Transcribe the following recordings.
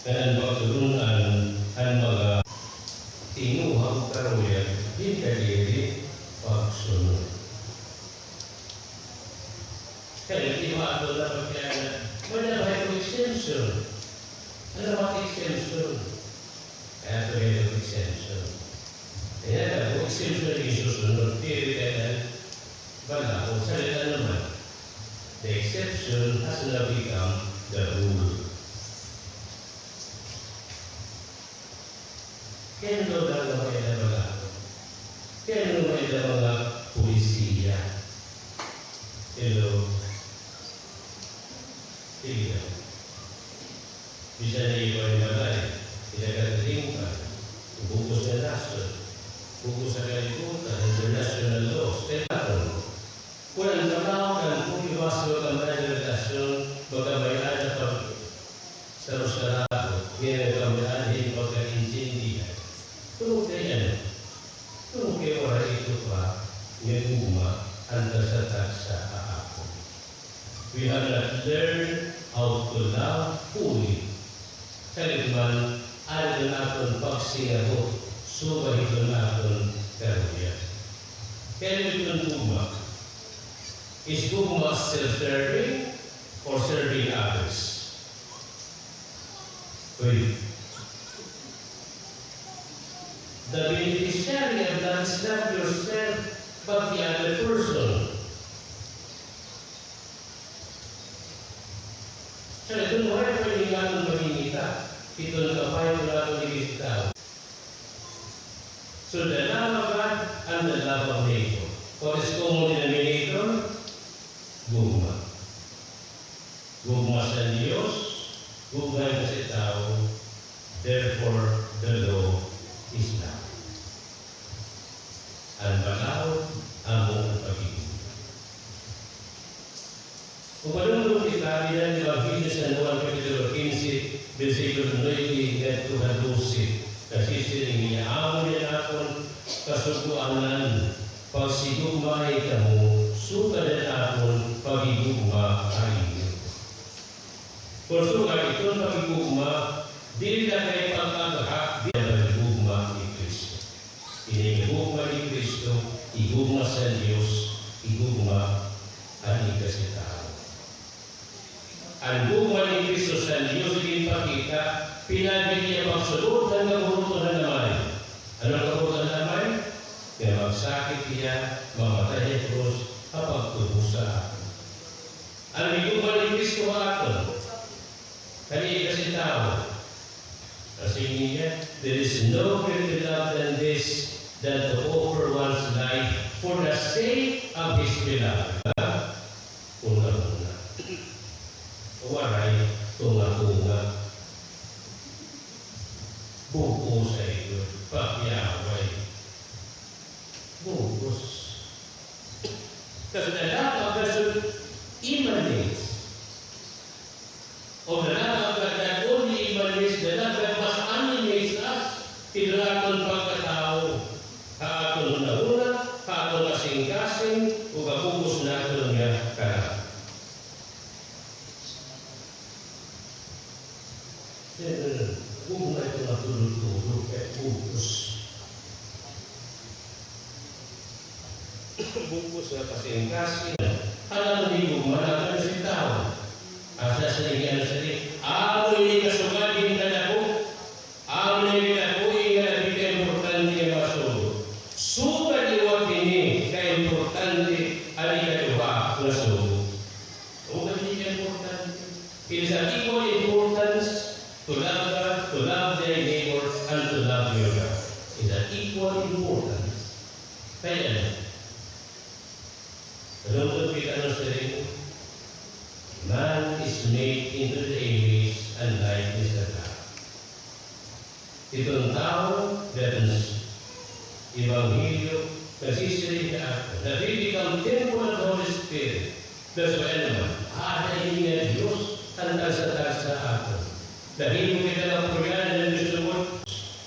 Kanan pagtulungan ang mga tinuhang karuyan, di kadiri pagsunod. Kaya tinuhang na pagkaya wala ba yung extension? Ano ba extension? Kaya ito yung extension. Kaya na, kung extension yung susunod, tiri kaya bala, kung salita naman, the exception has now become the rule. Kaya nung lang na kaya na mga kaya nung may na mga pulisiya. Hello. Sige. Bisa na iba yung malay. Pinagagaling ka. Bukos na naso. Bukos sa kalibutan. International laws. Pero kulang trabaho kan kung iwas magkamay na relasyon, magkamay na pag sarap-sarap, ngayon magkamay magka-intindihan. Tulog kayo yan. Tulog kayo oras ito pa, ngayon guma, handa sa taksa ako. We have not learned how to love fully. Kaya naman, ano na natin pagsingaho, suba ito natin karuya. Kaya ito guma, is guma self-serving or serving others? Wait. The beneficiary of that is not yourself, but the other person. So, ito mo rin pwede nga itong mahinita. Ito na kapay ko na itong ibigitaw. So, the love of God and the love of neighbor. What is common denominator? Guma. Guma sa Diyos, guma sa tao, therefore the law is love. Ang balaw, ang buong pag-ibig. Kung malulong kita, bilang Evangelio San Juan Capitulo 15, versikulo 9 hanggang 12, kasi siningi amo niya akong kasuguanan, pagsigumay ka mo, suka na akong pagigugma ay iyo. Kung suka ito pagigugma, di na kayo pagkakahak, di na pagigugma ni Kristo. Inigugma ni Kristo, igugma sa Diyos, igugma ang ikasitao. Ang gugma ni Kristo sa Diyos, ipakita, pinagin niya magsulot ng kaburutan naman. Anong kaburutan naman? Kaya magsakit niya, mamatay niya krus, kapag tubos sa akin. Ang igugma ni Kristo aton, kanya kasi tao. Kasi niya, there is no greater love than this, than to offer one's life for the sake of his beloved. Una-una. Waray, tunga-tunga. Buko sa ito, pakyaway. Bukos. Because the love of God emanates. Of the love of God that only emanates, the love that must animate us, pinakon pagkatao. Kaakon una-una, kaakon kasing-kasing, o kabukos na ito niya ka. Kung na ito natulog-tulog, kaya bukos. Bukos na kasing-kasing. Alam mo, hindi gumalakan si tao. Asa sa lingyan sa lingyan. Ako hindi kasugad, hindi na ako. Ako hindi na ako, hindi na importante yung masulo. Sugad iwag ini, kaya importante, alikaduha na sulo. Sugad hindi ka importante. It is an equal importance to love God, to love their neighbor, and to love your God. It is an equal importance. Kaya, alam mo kita ng sarili, man is made into the image and likeness of God. Itong tao, that's Evangelio, consistently that we become temple of the Holy Spirit. That's why naman, ahayin niya Diyos ang tagsa-tagsa ato. Dahil mo kita ng puryanan ng gusto mo,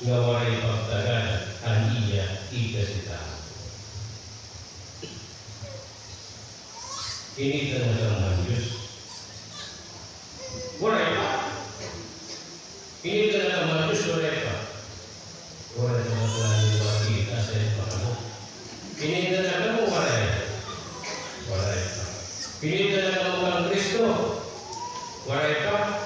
ngawaray pagtagan ang iya ikasita. Inita na lang ng Diyos. Waray pa. Kini talaga matus wala pa. Wala sa mga plano yung makikita sa iyo mo. Kini talaga mo wala pa. Wala pa. Kini talaga mo ang Kristo. Wala pa.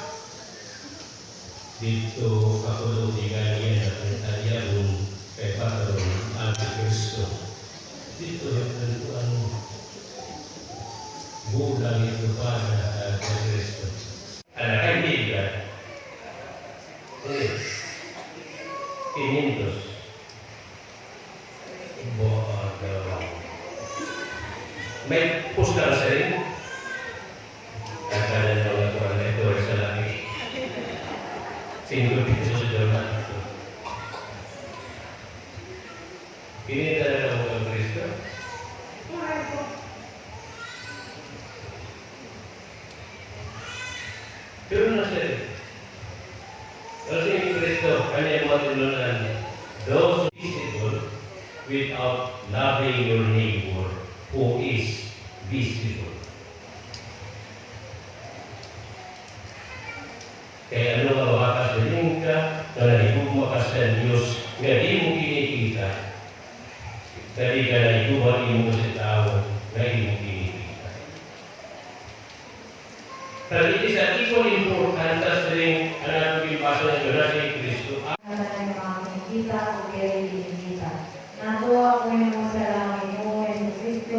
Dito ako doon tingalian at nagtalian kay Patron ang Kristo. Dito ang bulang ito para kay Kristo. Anak kaibigan, 500. May puskal sa rin. Kakalan ng mga tuwan na ito sa langit. 5 piso sa Jordan. Pinita na lang ang Kristo. Pero na siya. Kasi yung Kristo, kanya mga tinunan, those visible without loving your neighbor who is visible. Kaya ano nga wakas na rin ka, na nalibugmakas sa Diyos, nga di mo kinikita, dali ka na ituwalin mo sa tao, na di mo kinikita. Pero ito sa equal importance rin ang ating paso ng Diyos sa Kristo. Kita o kaya kita. Natuwa ko yung mga salamin mo sa Kristo,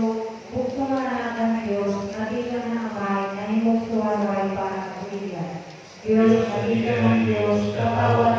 bukto nga na ang Diyos, nagiging na ang bahay, na himog suwalaway para sa Diyos, nagiging ang Diyos, katawan